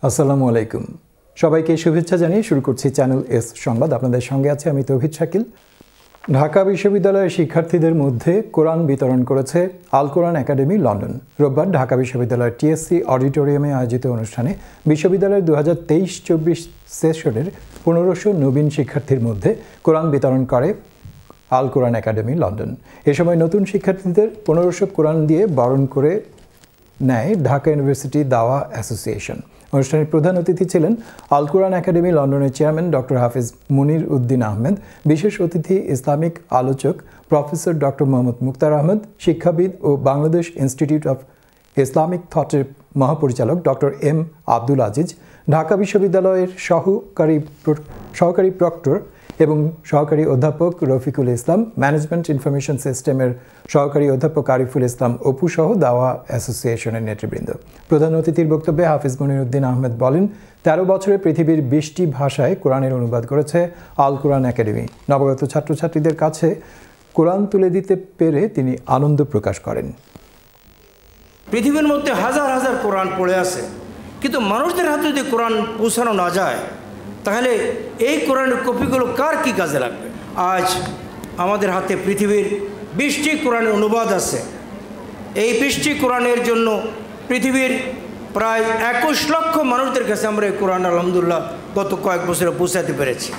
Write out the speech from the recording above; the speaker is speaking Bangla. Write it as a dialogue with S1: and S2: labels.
S1: আসসালামু আলাইকুম। সবাইকে শুভেচ্ছা জানিয়ে শুরু করছি চ্যানেল এস সংবাদ। আপনাদের সঙ্গে আছে আমি তৌহিদ শাকিল। ঢাকা বিশ্ববিদ্যালয়ের শিক্ষার্থীদের মধ্যে কোরআন বিতরণ করেছে আল কোরআন একাডেমি লন্ডন। রোববার ঢাকা বিশ্ববিদ্যালয়ের টিএসসি অডিটোরিয়ামে আয়োজিত অনুষ্ঠানে বিশ্ববিদ্যালয়ের 2023-24 সেশনের 1500 নবীন শিক্ষার্থীর মধ্যে কোরআন বিতরণ করে আল কোরআন একাডেমি লন্ডন। এ সময় নতুন শিক্ষার্থীদের 1500 কোরআন দিয়ে বরণ করে নেয় ঢাকা ইউনিভার্সিটি দাওয়া অ্যাসোসিয়েশন। অনুষ্ঠানের প্রধান অতিথি ছিলেন আল কোরআন একাডেমি লন্ডনের চেয়ারম্যান ডক্টর হাফিজ মুনির উদ্দিন আহমেদ, বিশেষ অতিথি ইসলামিক আলোচক প্রফেসর ডক্টর মোহাম্মদ মুক্তার আহমেদ, শিক্ষাবিদ ও বাংলাদেশ ইনস্টিটিউট অফ ইসলামিক থটের মহাপরিচালক ডক্টর এম আব্দুল আজিজ, ঢাকা বিশ্ববিদ্যালয়ের সহকারী প্রক্টর এবং সহকারী অধ্যাপক রফিকুল ইসলাম, ম্যানেজমেন্ট ইনফরমেশন সিস্টেমের সহকারী অধ্যাপক আরিফুল ইসলাম অপু সহ দাওয়া অ্যাসোসিয়েশনের নেতৃবৃন্দ। প্রধান অতিথির বক্তব্যে হাফিজ মুনির উদ্দিন আহমেদ বলেন, 13 বছরে পৃথিবীর 20টি ভাষায় কোরআনের অনুবাদ করেছে আল কোরআন একাডেমি। নবাগত ছাত্রছাত্রীদের কাছে কোরআন তুলে দিতে পেরে তিনি আনন্দ প্রকাশ করেন।
S2: পৃথিবীর মধ্যে হাজার হাজার কোরআন পড়ে আছে, কিন্তু মানুষদের হাতে যদি কোরআন পৌঁছানো না যায় তাহলে এই কোরআনের কপিগুলো কার কি কাজে লাগবে? আজ আমাদের হাতে পৃথিবীর 20টি কোরআনের অনুবাদ আছে। এই 20টি কোরআনের জন্য পৃথিবীর প্রায় 21 লক্ষ মানুষদের কাছে আমরা এই কোরআন আলহামদুলিল্লাহ গত কয়েক বছরে পৌঁছাতে পেরেছি।